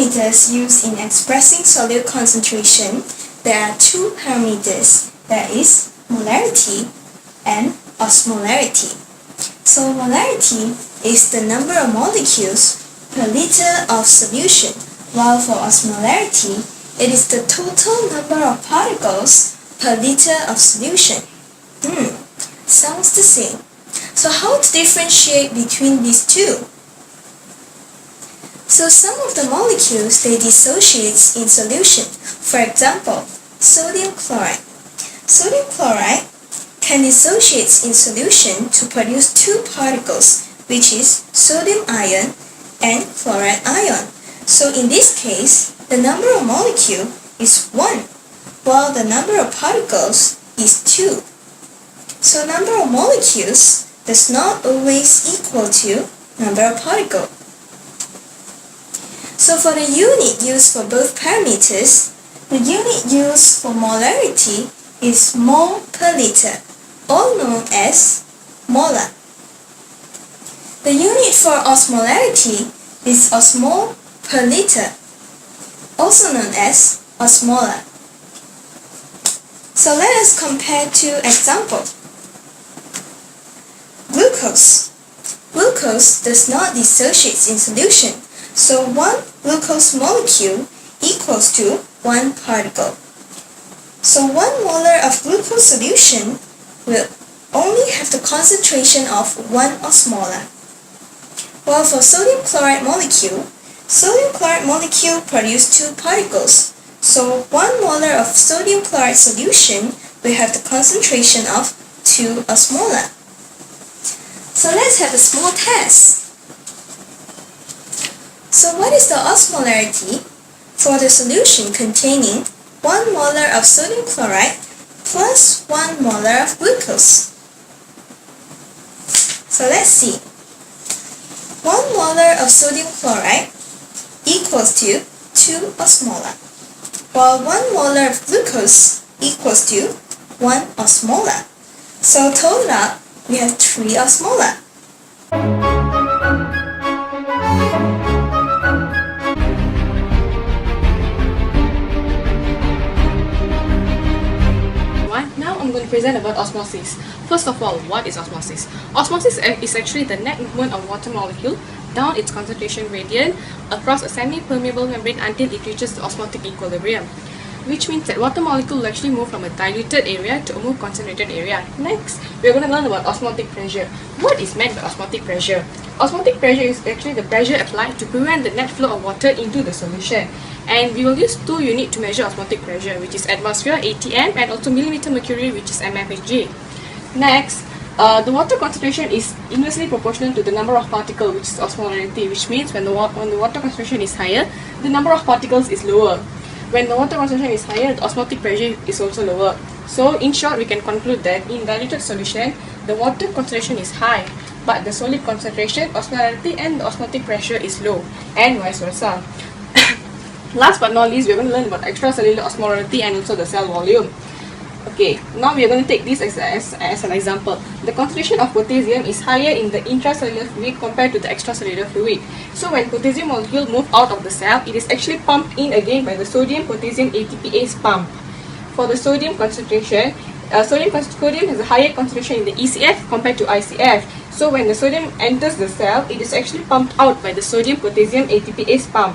parameters used in expressing solute concentration, there are two parameters, that is molarity and osmolarity. So molarity is the number of molecules per liter of solution, while for osmolarity, it is the total number of particles per liter of solution. Sounds the same. So how to differentiate between these two? So some of the molecules, they dissociate in solution. For example, sodium chloride. Sodium chloride can dissociate in solution to produce two particles, which is sodium ion and chloride ion. So in this case, the number of molecule is 1, while the number of particles is 2. So number of molecules does not always equal to number of particles. So for the unit used for both parameters, the unit used for molarity is mole per liter, or known as molar. The unit for osmolarity is osmol per liter, also known as osmolar. So let us compare two examples. Glucose. Glucose does not dissociate in solution, so one glucose molecule equals to 1 particle. So 1 molar of glucose solution will only have the concentration of 1 osmolar. While for sodium chloride molecule produces 2 particles. So 1 molar of sodium chloride solution will have the concentration of 2 osmolar. So let's have a small test. So what is the osmolarity for the solution containing 1 molar of sodium chloride plus 1 molar of glucose? So let's see. 1 molar of sodium chloride equals to 2 osmolar, while 1 molar of glucose equals to 1 osmolar. So total up, we have 3 osmolar. Now I'm going to present about osmosis. First of all, what is osmosis? Osmosis is actually the net movement of water molecule down its concentration gradient across a semi-permeable membrane until it reaches the osmotic equilibrium, which means that water molecule will actually move from a diluted area to a more concentrated area. Next, we're going to learn about osmotic pressure. What is meant by osmotic pressure? Osmotic pressure is actually the pressure applied to prevent the net flow of water into the solution. And we will use two units to measure osmotic pressure, which is atmosphere, ATM, and also millimeter mercury, which is mmHg. Next, the water concentration is inversely proportional to the number of particles, which is osmolarity, which means when the water concentration is higher, the number of particles is lower. When the water concentration is higher, the osmotic pressure is also lower. So in short, we can conclude that in diluted solution, the water concentration is high, but the solid concentration, osmolarity, and the osmotic pressure is low, and vice versa. Last but not least, we are going to learn about extracellular osmolarity and also the cell volume. Okay, now we are going to take this as an example. The concentration of potassium is higher in the intracellular fluid compared to the extracellular fluid. So when potassium molecule move out of the cell, it is actually pumped in again by the sodium-potassium ATPase pump. For the sodium concentration, sodium has a higher concentration in the ECF compared to ICF. So when the sodium enters the cell, it is actually pumped out by the sodium-potassium ATPase pump.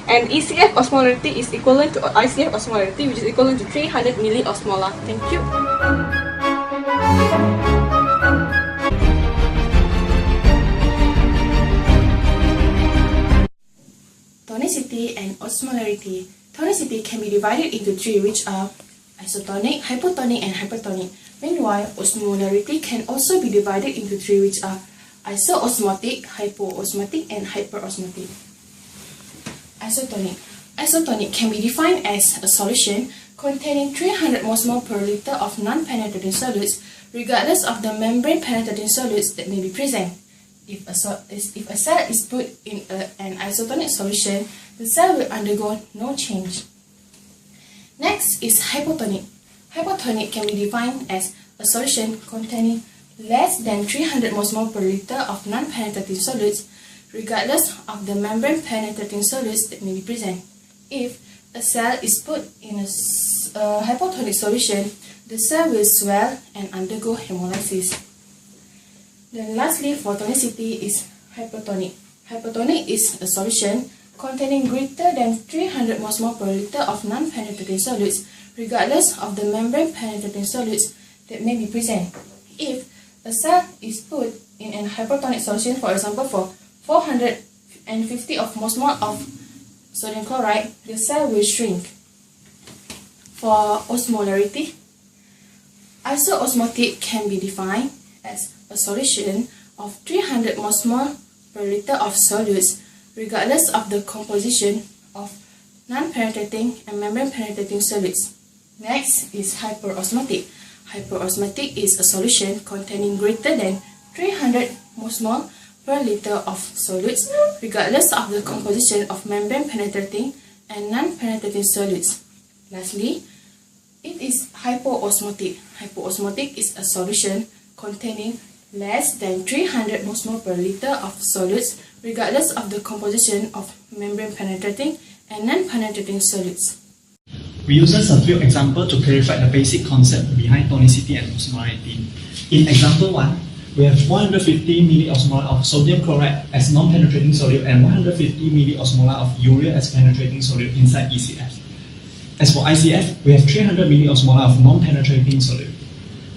And ECF osmolarity is equivalent to ICF osmolarity, which is equivalent to 300 milliosmolar. Thank you. Tonicity and osmolarity. Tonicity can be divided into three, which are isotonic, hypotonic, and hypertonic. Meanwhile, osmolarity can also be divided into three, which are isoosmotic, hypoosmotic, and hyperosmotic. Isotonic. Isotonic can be defined as a solution containing 300 mol per liter of non-penetrating solutes, regardless of the membrane-penetrating solutes that may be present. If a cell is put in an isotonic solution, the cell will undergo no change. Next is hypotonic. Hypotonic can be defined as a solution containing less than 300 mol per liter of non-penetrating solutes, regardless of the membrane-penetrating solids that may be present. If a cell is put in a hypotonic solution, the cell will swell and undergo hemolysis. Then lastly, for tonicity is hypertonic. Hypertonic is a solution containing greater than 300 mol per liter of non-penetrating solids, regardless of the membrane-penetrating solids that may be present. If a cell is put in a hypertonic solution, for example, for 450 of mol of sodium chloride, the cell will shrink. For osmolarity, isoosmotic can be defined as a solution of 300 mol per liter of solids, regardless of the composition of non-penetrating and membrane-penetrating solids. Next is hyperosmotic. Hyperosmotic is a solution containing greater than 300 mol per liter of solids, regardless of the composition of membrane-penetrating and non-penetrating solids. Lastly, it is hypoosmotic. Hypoosmotic is a solution containing less than 300 mol per liter of solids, regardless of the composition of membrane-penetrating and non-penetrating solids. We use a few examples to clarify the basic concept behind tonicity and osmolarity. In example 1, we have 150 milliosmolar of sodium chloride as non-penetrating solute and 150 milliosmolar of urea as penetrating solute inside ECF. As for ICF, we have 300 milliosmolar of non-penetrating solute.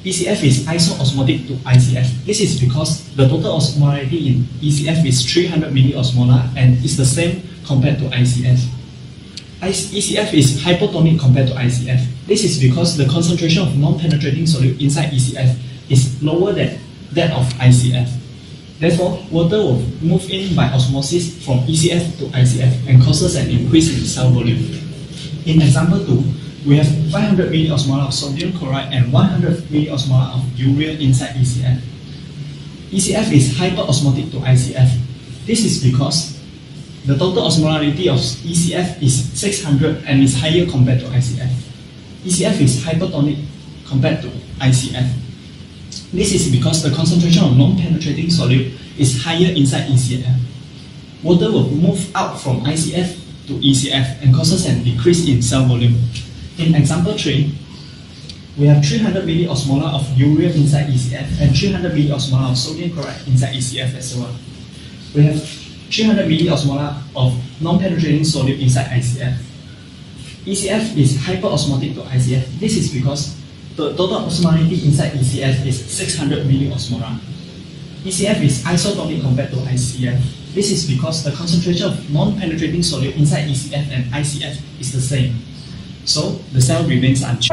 ECF is isoosmotic to ICF. This is because the total osmolarity in ECF is 300 milliosmolar and is the same compared to ICF. ECF is hypotonic compared to ICF. This is because the concentration of non-penetrating solute inside ECF is lower than that of ICF. Therefore, water will move in by osmosis from ECF to ICF and causes an increase in cell volume. In example 2, we have 500 milliosmolar of sodium chloride and 100 milliosmolar of urea inside ECF. ECF is hyperosmotic to ICF. This is because the total osmolarity of ECF is 600 and is higher compared to ICF. ECF is hypertonic compared to ICF. This is because the concentration of non-penetrating solute is higher inside ECF. Water will move out from ICF to ECF and causes an decrease in cell volume. In example 3, we have 300 milliosmolar of urea inside ECF and 300 milliosmolar of sodium chloride inside ECF as well. We have 300 milliosmolar of non-penetrating solute inside ICF. ECF is hyperosmotic to ICF. This is because the total osmolarity inside ECF is 600 milliosmolar. ECF is isotonic compared to ICF. This is because the concentration of non-penetrating solute inside ECF and ICF is the same. So, the cell remains unchanged.